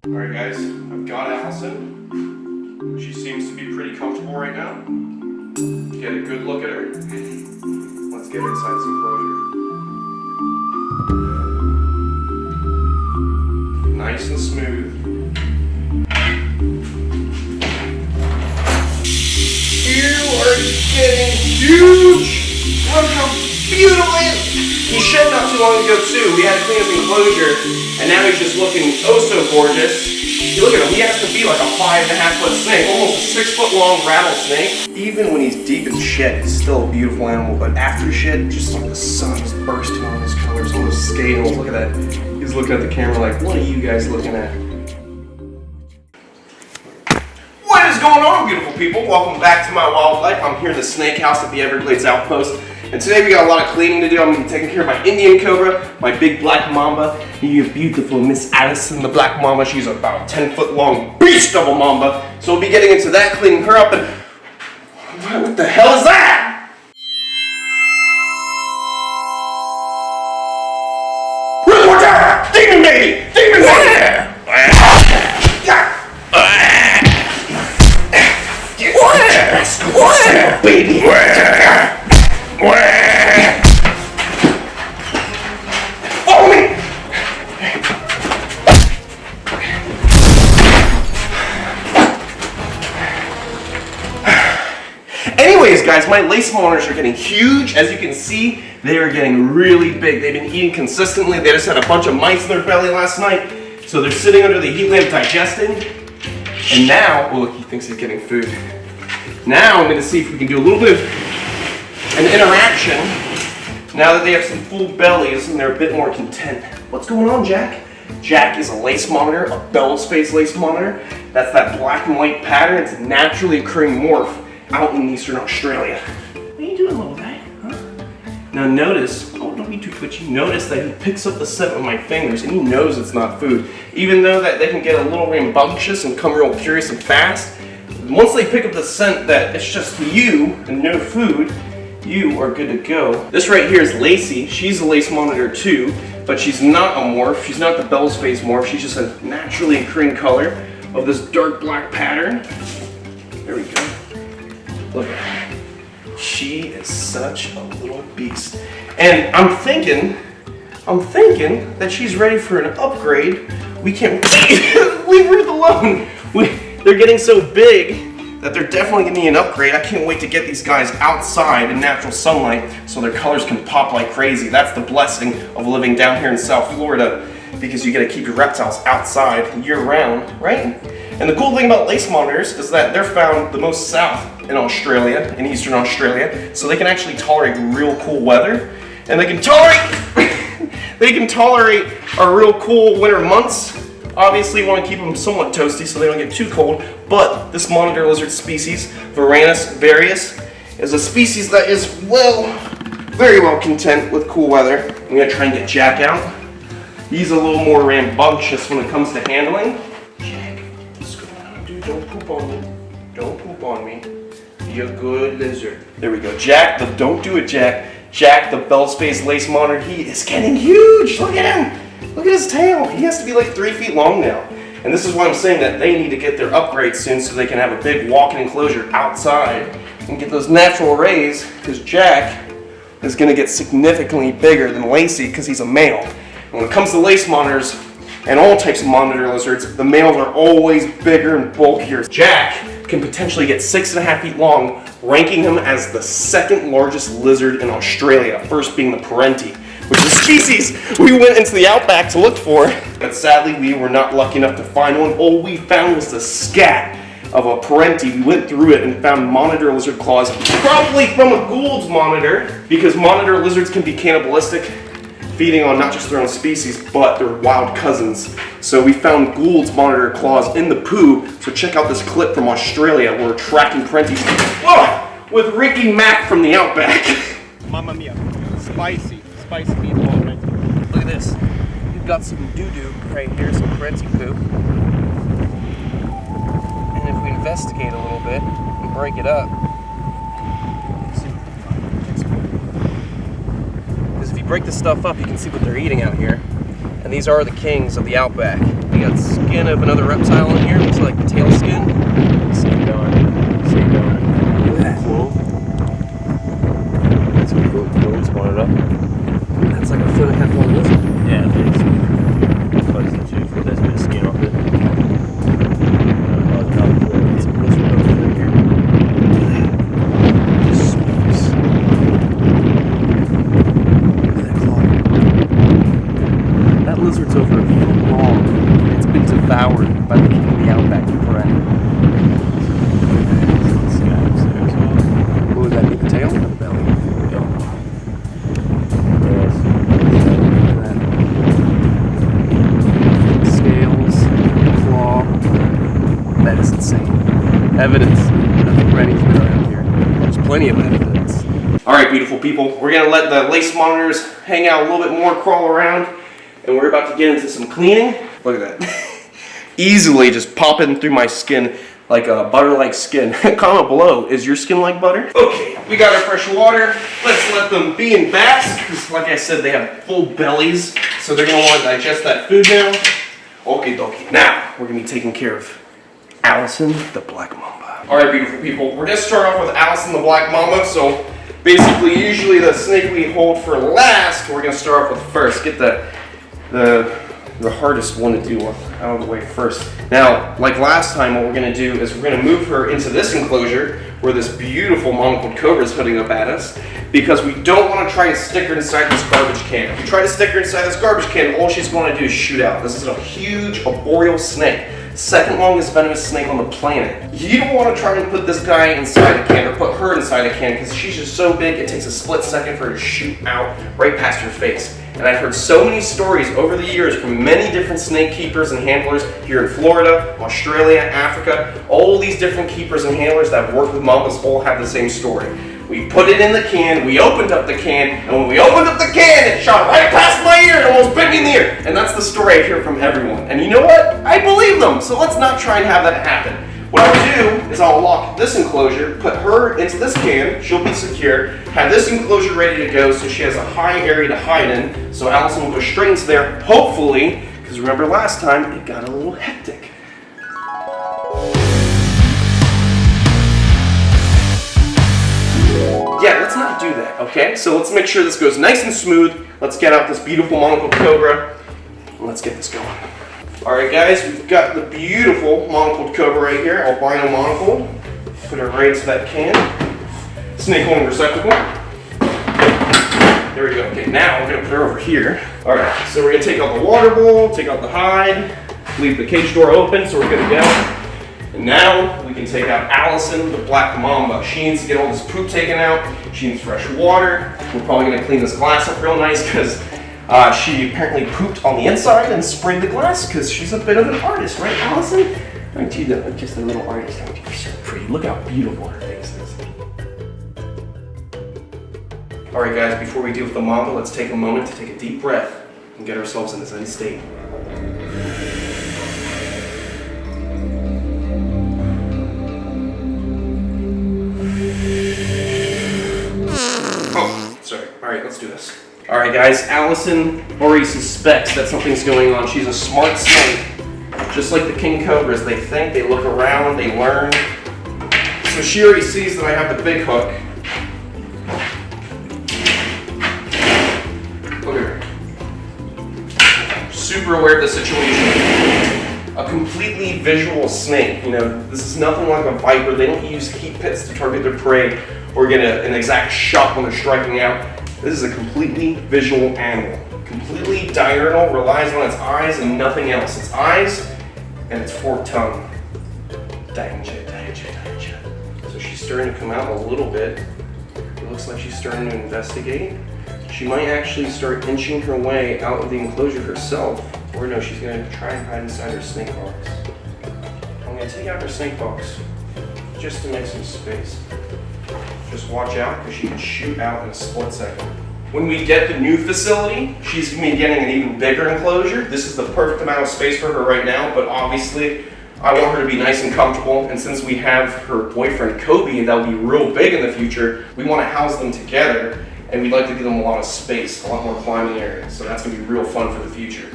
Alright guys, I've got Allison. She seems to be pretty comfortable right now. Get a good look at her. Let's get her inside this enclosure. Nice and smooth. You are getting huge! Look how beautiful it is! He shed not too long ago too. We had to clean up the enclosure, and now he's just looking oh so gorgeous. You look at him, he has to be like a 5.5-foot snake, almost a 6-foot-long rattlesnake. Even when he's deep in shed, he's still a beautiful animal, but after shed, just like the sun is bursting on his colors, on those scales. Look at that. He's looking at the camera like, what are you guys looking at? What is going on, beautiful people? Welcome back to my wildlife. I'm here in the snake house at the Everglades Outpost. And today we got a lot of cleaning to do. I'm going to be taking care of my Indian Cobra, my big black mamba. You beautiful Miss Allison, the black mamba. She's about a 10-foot long beast of a mamba. So we'll be getting into that, cleaning her up. And what the hell is that? Demon baby! Demon baby! What? Baby! Follow me! Anyways, guys, my lace monitors are getting huge. As you can see, they are getting really big. They've been eating consistently. They just had a bunch of mice in their belly last night. So they're sitting under the heat lamp digesting. And now, oh look, he thinks he's getting food. Now I'm going to see if we can do a little bit of an interaction now that they have some full bellies and they're a bit more content. What's going on, Jack? Jack is a lace monitor, a bell space lace monitor. That's that black and white pattern. It's a naturally occurring morph out in eastern Australia. What are you doing, little guy? Huh? Now notice, oh, don't be too twitchy. Notice that he picks up the scent with my fingers and he knows it's not food. Even though that they can get a little rambunctious and come real curious and fast, once they pick up the scent that it's just you and no food, you are good to go. This right here is Lacey. She's a lace monitor too, but she's not a morph. She's not the bell space morph. She's just a naturally occurring color of this dark black pattern. There we go. Look at her. She is such a little beast. And I'm thinking that she's ready for an upgrade. We can't leave her alone. They're getting so big that they're definitely gonna need an upgrade. I can't wait to get these guys outside in natural sunlight so their colors can pop like crazy. That's the blessing of living down here in South Florida, because you gotta keep your reptiles outside year round, right? And the cool thing about lace monitors is that they're found the most south in Australia, in eastern Australia, so they can actually tolerate real cool weather, and they can tolerate our real cool winter months. Obviously, you want to keep them somewhat toasty so they don't get too cold, but this monitor lizard species, Varanus varius, is a species that is very well content with cool weather. I'm going to try and get Jack out. He's a little more rambunctious when it comes to handling. Jack, what's going on, dude? Don't poop on me. Don't poop on me. Be a good lizard. There we go. Jack, don't do it, Jack. Jack, the bell space lace monitor, he is getting huge. Look at him. Look at his tail. He has to be like 3 feet long now. And this is why I'm saying that they need to get their upgrade soon so they can have a big walk-in enclosure outside and get those natural rays, because Jack is going to get significantly bigger than Lacey because he's a male. And when it comes to lace monitors and all types of monitor lizards, the males are always bigger and bulkier. Jack can potentially get 6.5 feet long, ranking him as the second largest lizard in Australia, first being the Parenti, which is a species we went into the outback to look for, but sadly we were not lucky enough to find one. All we found was the scat of a Parenti. We went through it and found monitor lizard claws, probably from a Gould's monitor, because monitor lizards can be cannibalistic, feeding on not just their own species, but their wild cousins. So we found Gould's monitor claws in the poo, so check out this clip from Australia where we're tracking Parentis with Ricky Mack from the outback. Mamma mia, spicy meatball, right? Look at this. We've got some doo-doo right here, some Parenti poo. And if we investigate a little bit and break it up, because if you break this stuff up, you can see what they're eating out here. And these are the kings of the outback. We got skin of another reptile in here. Looks like tail skin. Same going. Same going. Look at that. Cool. That's a cool. Cool. Spawn it up. That's like a 1.5 long lizard. Yeah, it is. But it's a tooth. There's a bit of skin off it. It's a lizard over here. Look at that. Spooks. Look at that claw. That lizard's over a foot long. It's been devoured by the king of the outback friend. What would that be, the tail or the belly? Scales, claw. That is insane. Evidence. I think Rennie's been around here. There's plenty of evidence. Alright, beautiful people. We're going to let the lace monitors hang out a little bit more, crawl around, and we're about to get into some cleaning. Look at that. Easily just popping through my skin like a butter-like skin. Comment below, is your skin like butter? Okay, we got our fresh water. Let's let them be in baths, because like I said, they have full bellies, so they're going to want to digest that food now. Okay, dokie. Now, we're going to be taking care of Allison, the black mamba. Alright, beautiful people, we're going to start off with Allison, the black mamba. So basically, usually the snake we hold for last, we're going to start off with first. Get the hardest one to do out of the way first. Now, like last time, what we're going to do is we're going to move her into this enclosure where this beautiful monocled cobra is hooding up at us, because we don't want to try and stick her inside this garbage can. If you try to stick her inside this garbage can, all she's going to do is shoot out. This is a huge arboreal snake. Second longest venomous snake on the planet. You don't want to try and put this guy inside a can or put her inside a can, because she's just so big it takes a split second for her to shoot out right past her face. And I've heard so many stories over the years from many different snake keepers and handlers here in Florida, Australia, Africa. All these different keepers and handlers that work with mambas all have the same story. We put it in the can, we opened up the can, and when we opened up the can, it shot right past my ear and almost bit me in the ear. And that's the story I hear from everyone. And you know what? I believe them, so let's not try and have that happen. What I'll do is I'll lock this enclosure, put her into this can, she'll be secure, have this enclosure ready to go so she has a high area to hide in, so Allison will go straight into there, hopefully, because remember last time, it got a little hectic. Yeah, let's not do that, okay? So let's make sure this goes nice and smooth. Let's get out this beautiful monocled cobra, and let's get this going. Alright guys, we've got the beautiful monocled cobra right here, albino monocled. Put her right into that can. Snake holding receptacle. There we go. Okay, now we're going to put her over here. Alright, so we're going to take out the water bowl, take out the hide, leave the cage door open so we're good to go. And now we can take out Allison, the black mamba. She needs to get all this poop taken out. She needs fresh water. We're probably going to clean this glass up real nice because she apparently pooped on the inside and sprayed the glass because she's a bit of an artist, right, Allison? Aren't you just a little artist? Aren't you? You're so pretty. Look how beautiful her face is. All right, guys, before we deal with the mamba, let's take a moment to take a deep breath and get ourselves in the zen state. Oh, sorry. All right, let's do this. All right, guys, Allison already suspects that something's going on. She's a smart snake. Just like the king cobras, they think, they look around, they learn. So she already sees that I have the big hook. Look at her. Super aware of the situation. A completely visual snake. You know, this is nothing like a viper. They don't use heat pits to target their prey or get an exact shot when they're striking out. This is a completely visual animal. Completely diurnal, relies on its eyes and nothing else. Its eyes and its forked tongue. Danger, danger, danger. So she's starting to come out a little bit. It looks like she's starting to investigate. She might actually start inching her way out of the enclosure herself. Or no, she's gonna try and hide inside her snake box. I'm gonna take out her snake box just to make some space. Just watch out, because she can shoot out in a split second. When we get the new facility, she's going to be getting an even bigger enclosure. This is the perfect amount of space for her right now, but obviously I want her to be nice and comfortable, and since we have her boyfriend Kobe, that will be real big in the future, we want to house them together, and we'd like to give them a lot of space, a lot more climbing area, so that's going to be real fun for the future.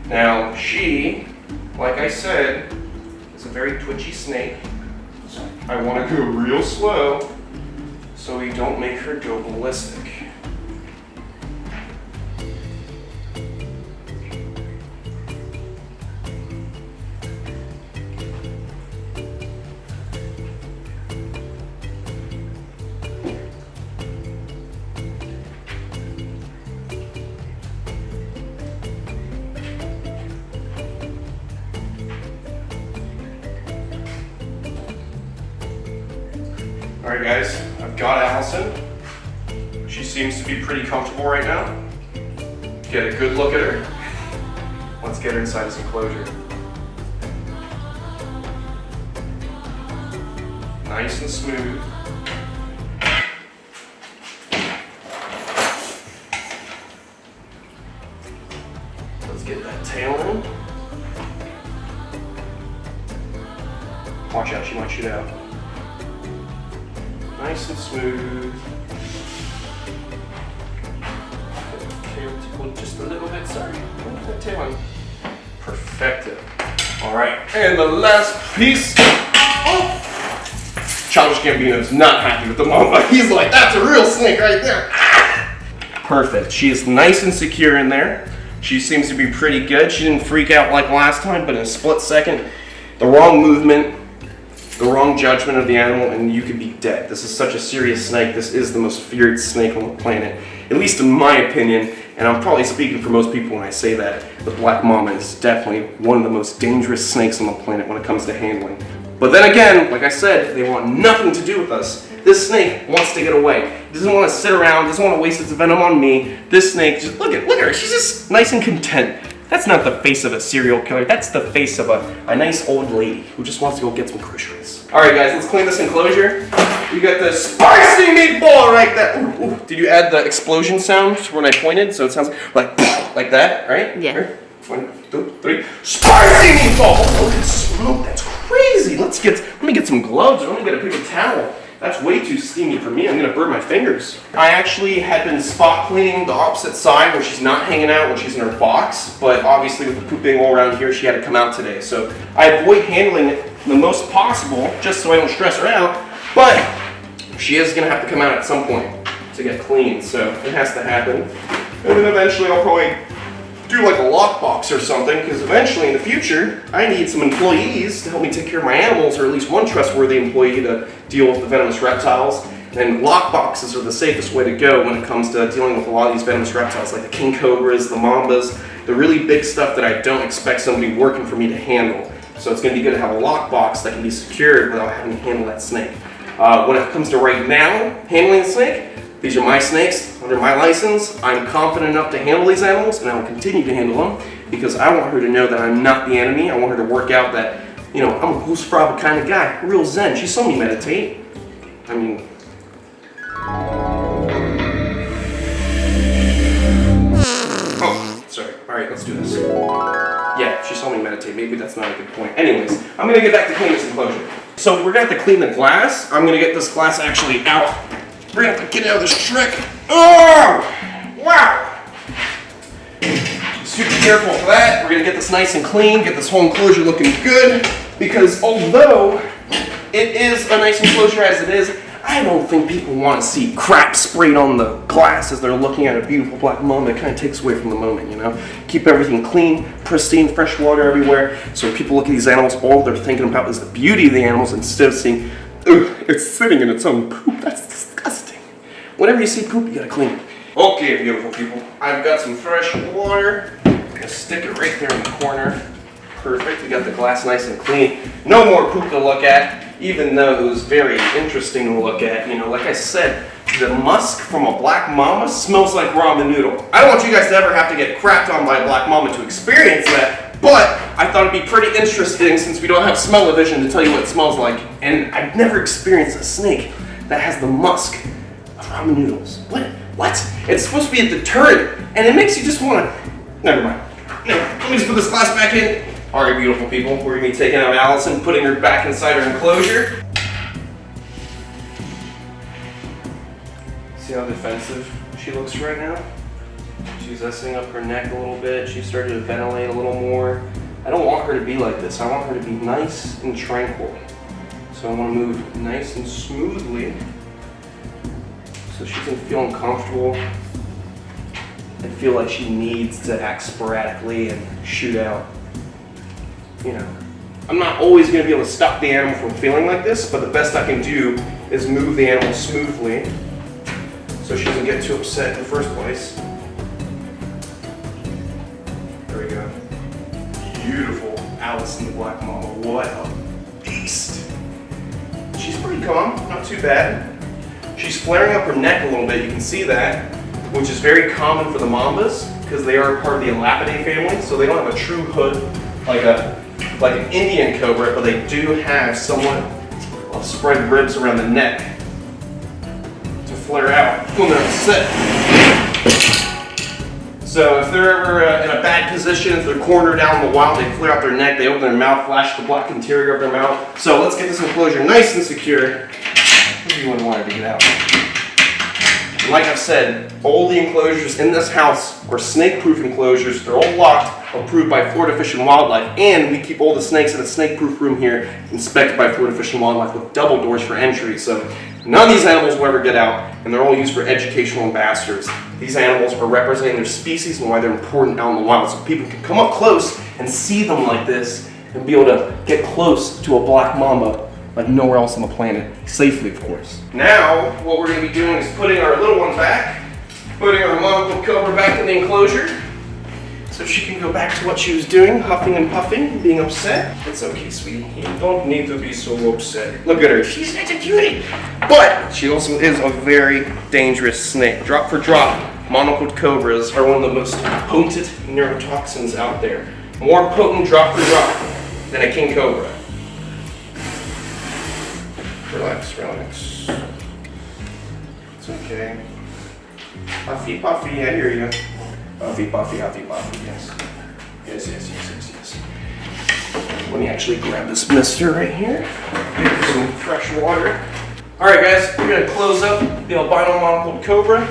Now, she like I said, it's a very twitchy snake. So I want to go real slow so we don't make her go ballistic. All right, guys, I've got Allison. She seems to be pretty comfortable right now. Get a good look at her. Let's get her inside this enclosure. Nice and smooth. Let's get that tail in. Watch out, she might shoot out. Nice and smooth. Tail tickle just a little bit, sorry. That tail on. Perfecto. Alright, and the last piece. Oh! Childish Gambino's not happy with the MAMBA. He's like, that's a real snake right there. Perfect. She is nice and secure in there. She seems to be pretty good. She didn't freak out like last time, but in a split second, the wrong movement, the wrong judgment of the animal, and you could be dead. This is such a serious snake. This is the most feared snake on the planet, at least in my opinion, and I'm probably speaking for most people when I say that. The black mamba is definitely one of the most dangerous snakes on the planet when it comes to handling. But then again, like I said, they want nothing to do with us. This snake wants to get away. It doesn't want to sit around, doesn't want to waste its venom on me. This snake, just look at her, she's just nice and content. That's not the face of a serial killer. That's the face of a nice old lady who just wants to go get some groceries. All right, guys, let's clean this enclosure. You got the spicy meatball right there. Ooh, ooh. Did you add the explosion sound when I pointed? So it sounds like that, right? Yeah. Right? 1, 2, 3. Spicy meatball. Oh, look at smoke. That's crazy. Let me get some gloves. Or let me get a paper towel. That's way too steamy for me. I'm gonna burn my fingers. I actually had been spot cleaning the opposite side where she's not hanging out when she's in her box, but obviously with the poop being all around here, she had to come out today. So I avoid handling it the most possible just so I don't stress her out, but she is gonna have to come out at some point to get clean, so it has to happen. And then eventually I'll probably do like a lockbox or something, because eventually in the future, I need some employees to help me take care of my animals, or at least one trustworthy employee to deal with the venomous reptiles. And lockboxes are the safest way to go when it comes to dealing with a lot of these venomous reptiles, like the king cobras, the mambas, the really big stuff that I don't expect somebody working for me to handle. So it's gonna be good to have a lockbox that can be secured without having to handle that snake. When it comes to right now, handling the snake, these are my snakes, under my license. I'm confident enough to handle these animals, and I will continue to handle them, because I want her to know that I'm not the enemy. I want her to work out that, you know, I'm a goose fraba kind of guy, real zen. She saw me meditate. I mean... Oh, sorry. Alright, let's do this. Yeah, she saw me meditate. Maybe that's not a good point. Anyways, I'm gonna get back to clean this enclosure. So we're gonna have to clean the glass. I'm gonna get this glass actually out. We're gonna have to get out of this trick. Oh! Wow! Super careful for that. We're gonna get this nice and clean, get this whole enclosure looking good, because although it is a nice enclosure as it is, I don't think people want to see crap sprayed on the glass as they're looking at a beautiful black mamba. It kind of takes away from the moment, you know? Keep everything clean, pristine, fresh water everywhere, so when people look at these animals, all they're thinking about is the beauty of the animals instead of seeing, ugh, it's sitting in its own poop. That's disgusting. Whenever you see poop, you gotta clean it. Okay, beautiful people. I've got some fresh water. I'm gonna stick it right there in the corner. Perfect. We got the glass nice and clean. No more poop to look at, even though it was very interesting to look at. You know, like I said, the musk from a black mamba smells like ramen noodle. I don't want you guys to ever have to get crapped on by a black mamba to experience that, but I thought it'd be pretty interesting since we don't have smell-o-vision to tell you what it smells like. And I've never experienced a snake that has the musk of ramen noodles. What? It's supposed to be a deterrent, and it makes you just want to... Never mind. No, let me just put this glass back in. All right, beautiful people, we're gonna be taking out Allison, putting her back inside her enclosure. See how defensive she looks right now? She's essing up her neck a little bit. She's starting to ventilate a little more. I don't want her to be like this. I want her to be nice and tranquil. So I want to move nice and smoothly so she doesn't feel uncomfortable and feel like she needs to act sporadically and shoot out. You know, I'm not always going to be able to stop the animal from feeling like this, but the best I can do is move the animal smoothly so she doesn't get too upset in the first place. There we go. Beautiful Alice in the Black Mamba. What a beast. She's pretty calm, not too bad. She's flaring up her neck a little bit, you can see that, which is very common for the Mambas because they are part of the Elapidae family, so they don't have a true hood like an Indian cobra, but they do have somewhat of spread ribs around the neck to flare out when they're upset. So if they're ever in a bad position, if they're cornered out in the wild, they flare out their neck, they open their mouth, flash the black interior of their mouth. So let's get this enclosure nice and secure. You wouldn't want her to get out. And like I've said, all the enclosures in this house are snake-proof enclosures. They're all locked, approved by Florida Fish and Wildlife, and we keep all the snakes in a snake-proof room here, inspected by Florida Fish and Wildlife with double doors for entry. So none of these animals will ever get out, and they're all used for educational ambassadors. These animals are representing their species and why they're important out in the wild, so people can come up close and see them like this and be able to get close to a black mamba like nowhere else on the planet, safely of course. Now, what we're going to be doing is putting our little one back, putting our monocled cobra back in the enclosure, so she can go back to what she was doing, huffing and puffing, being upset. It's okay, sweetie. You don't need to be so upset. Look at her, she's such a cutie. But she also is a very dangerous snake. Drop for drop, monocled cobras are one of the most potent neurotoxins out there. More potent drop for drop than a king cobra. Relax, relax. It's okay. Puffy, puffy, I hear you. Puffy, puffy, puffy, puffy, yes. Yes, yes, yes, yes, yes. Let me actually grab this mister right here. Get some fresh water. Alright guys, we're going to close up the albino monocled cobra.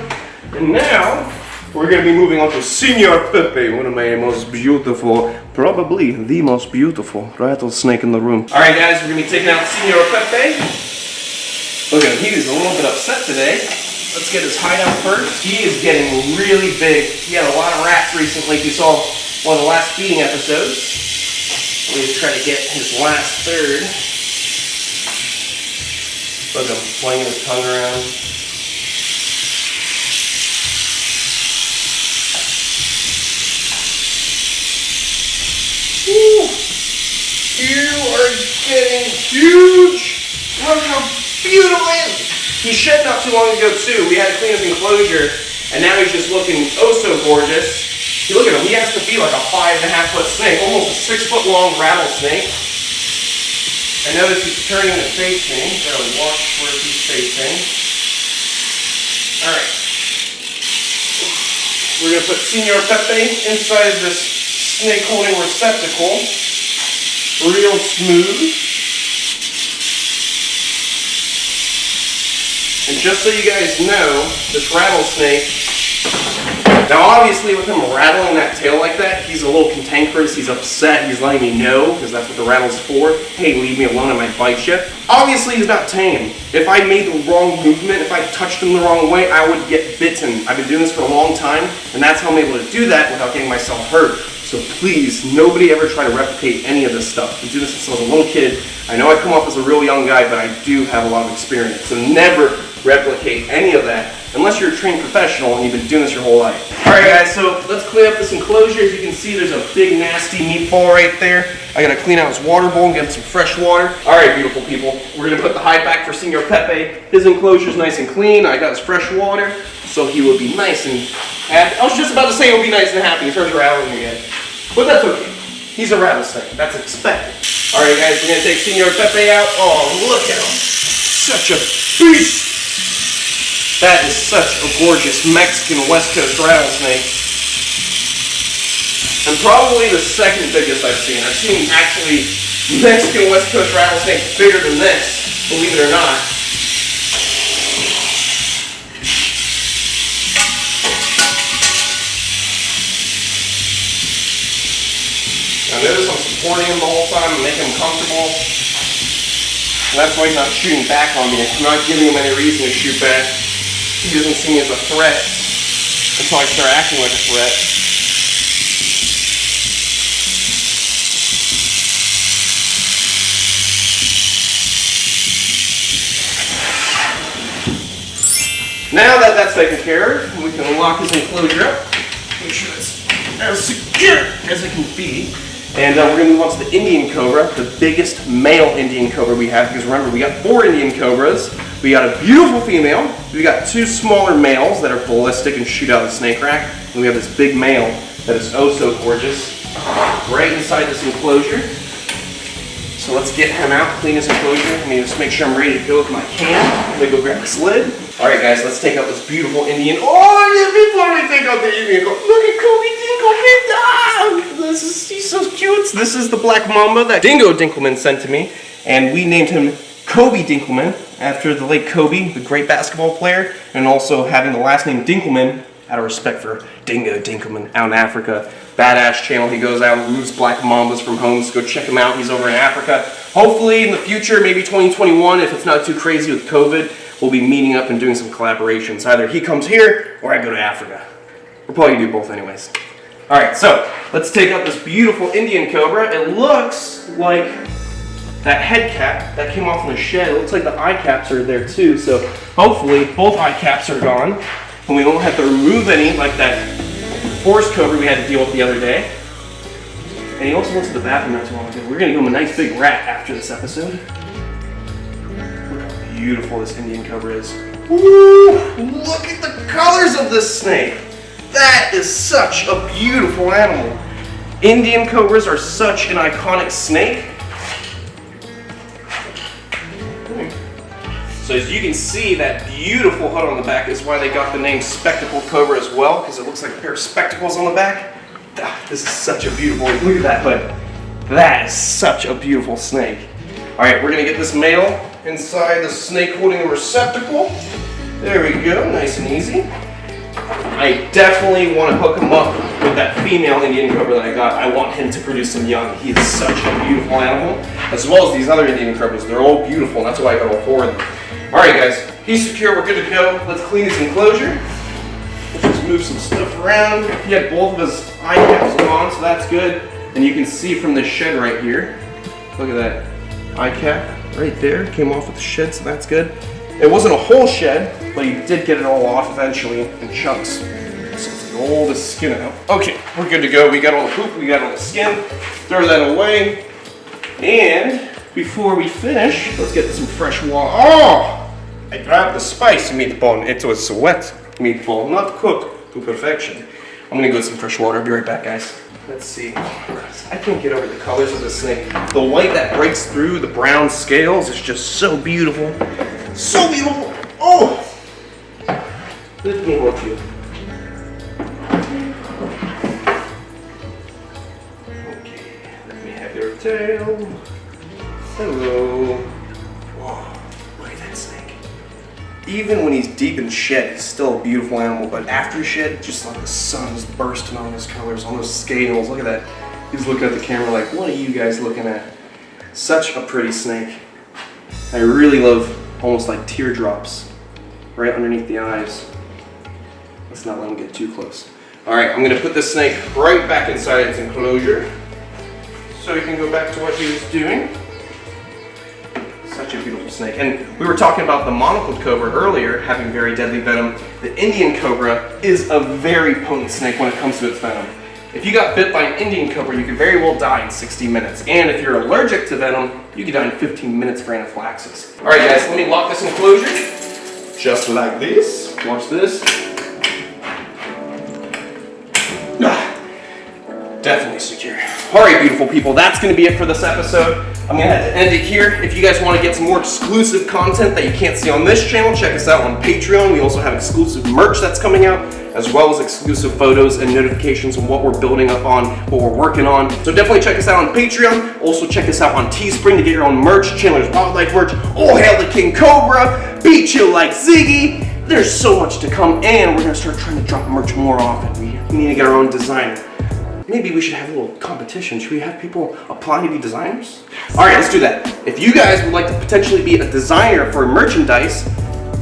And now, we're going to be moving on to Senor Pepe, one of my most beautiful, probably the most beautiful rattlesnake in the room. Alright guys, we're going to be taking out Senor Pepe. Look at him, he's a little bit upset today. Let's get his hideout first. He is getting really big. He had a lot of rats recently. If you saw one of the last feeding episodes, he's trying to get his last third. Look at him flinging his tongue around. Woo. You are getting huge. Look how beautiful he is. He shed not too long ago too. We had to clean his enclosure, and now he's just looking oh so gorgeous. Look at him. He has to be like a 5.5 foot snake, almost a 6 foot long rattlesnake. I notice he's turning to face me. Gotta watch where he's facing. All right. We're gonna put Senor Pepe inside this snake holding receptacle. Real smooth. And just so you guys know, this rattlesnake, now obviously with him rattling that tail like that, he's a little cantankerous, he's upset, he's letting me know, because that's what the rattle's for. Hey, leave me alone, I might bite you. Obviously he's not tame. If I made the wrong movement, if I touched him the wrong way, I would get bitten. I've been doing this for a long time, and that's how I'm able to do that without getting myself hurt. So please, nobody ever try to replicate any of this stuff. I've been doing this since I was a little kid. I know I come off as a real young guy, but I do have a lot of experience. So never replicate any of that unless you're a trained professional and you've been doing this your whole life. Alright guys, so let's clean up this enclosure. As you can see, there's a big nasty meatball right there. I gotta clean out his water bowl and get him some fresh water. Alright beautiful people, we're gonna put the hide back for Senor Pepe. His enclosure's nice and clean. I got his fresh water, so he will be nice and happy. I was just about to say he'll be nice and happy. He starts rattling again. But that's okay. He's a rattlesnake. That's expected. Alright guys, we're gonna take Senor Pepe out. Oh, look at him. Such a beast. That is such a gorgeous Mexican West Coast rattlesnake. And probably the second biggest I've seen. I've seen actually Mexican West Coast rattlesnakes bigger than this, believe it or not. Now notice I'm supporting him the whole time and making him comfortable. And that's why he's not shooting back on me. I'm not giving him any reason to shoot back. He doesn't see me as a threat until I start acting like a threat. Now that that's taken care of, we can lock his enclosure up. Make sure it's as secure as it can be. And we're going to move on to the Indian Cobra, the biggest male Indian Cobra we have, because remember, we got 4 Indian Cobras. We got a beautiful female, we got 2 smaller males that are ballistic and shoot out of the snake rack, and we have this big male that is oh so gorgeous, right inside this enclosure. So let's get him out, clean his enclosure. Let me just make sure I'm ready to go with my can. I'm going to go grab this lid. All right, guys, let's take out this beautiful Indian. Oh, before we take out the Indian, look at Kobe Dinkelman. He's so cute. This is the black mamba that Dingo Dinkelman sent to me, and we named him Kobe Dinkelman after the late Kobe, the great basketball player, and also having the last name Dinkelman out of respect for Dingo Dinkelman out in Africa. Badass channel. He goes out and moves black mambas from home, so go check him out. He's over in Africa. Hopefully in the future, maybe 2021, if it's not too crazy with COVID, we'll be meeting up and doing some collaborations. Either he comes here or I go to Africa. We'll probably do both anyways. All right, so let's take out this beautiful Indian Cobra. It looks like that head cap that came off in the shed. It looks like the eye caps are there too. So hopefully both eye caps are gone and we won't have to remove any like that forest cobra we had to deal with the other day. And he also went to the bathroom not too long ago. We're gonna give him a nice big rat after this episode. Look how beautiful this Indian Cobra is. Woo! Look at the colors of this snake. That is such a beautiful animal. Indian Cobras are such an iconic snake. So as you can see, that beautiful hood on the back is why they got the name Spectacle Cobra as well, because it looks like a pair of spectacles on the back. This is such a beautiful, look at that hood. That is such a beautiful snake. All right, we're gonna get this male inside the snake holding receptacle. There we go, nice and easy. I definitely want to hook him up with that female Indian Cobra that I got. I want him to produce some young. He is such a beautiful animal, as well as these other Indian Cobras. They're all beautiful, and that's why I got all 4 of them. All right, guys, he's secure. We're good to go. Let's clean his enclosure. Let's just move some stuff around. He had both of his eye caps on, so that's good. And you can see from this shed right here. Look at that eye cap right there. Came off with the shed, so that's good. It wasn't a whole shed, but he did get it all off eventually in chunks. So let's get all the skin out. Okay, we're good to go. We got all the poop, we got all the skin. Throw that away. And before we finish, let's get some fresh water. Oh! I grabbed the spicy meatball. It was wet meatball, not cooked to perfection. I'm gonna go with some fresh water. I'll be right back, guys. Let's see. I can't get over the colors of this snake. The white that breaks through the brown scales is just so beautiful. So beautiful! Oh! Let me help you. Okay, let me have your tail. Hello. Whoa, look at that snake. Even when he's deep in shed, he's still a beautiful animal, but after shed, just like the sun is bursting on his colors, on those scales. Look at that. He's looking at the camera like, what are you guys looking at? Such a pretty snake. I really love almost like teardrops right underneath the eyes. Let's not let him get too close. All right, I'm gonna put this snake right back inside its enclosure so he can go back to what he was doing. Such a beautiful snake. And we were talking about the monocled cobra earlier having very deadly venom. The Indian cobra is a very potent snake when it comes to its venom. If you got bit by an Indian cobra, you could very well die in 60 minutes. And if you're allergic to venom, you could die in 15 minutes for anaphylaxis. All right, guys, let me lock this enclosure. Just like this. Watch this. Definitely secure. All right, beautiful people, that's gonna be it for this episode. I'm gonna have to end it here. If you guys wanna get some more exclusive content that you can't see on this channel, check us out on Patreon. We also have exclusive merch that's coming out, as well as exclusive photos and notifications on what we're building up on, what we're working on. So definitely check us out on Patreon. Also check us out on Teespring to get your own merch, Chandler's Wildlife merch. Oh, hail the King Cobra, be chill like Ziggy. There's so much to come, and we're gonna start trying to drop merch more often. We need to get our own designer. Maybe we should have a little competition. Should we have people apply to be designers? All right, let's do that. If you guys would like to potentially be a designer for merchandise,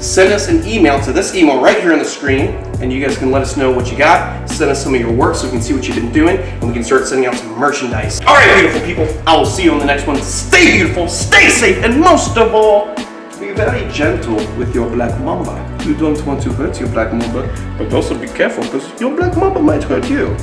send us an email to this email right here on the screen, and you guys can let us know what you got. Send us some of your work so we can see what you've been doing, and we can start sending out some merchandise. All right, beautiful people, I will see you on the next one. Stay beautiful, stay safe, and most of all, be very gentle with your black mamba. You don't want to hurt your black mamba, but also be careful because your black mamba might hurt you.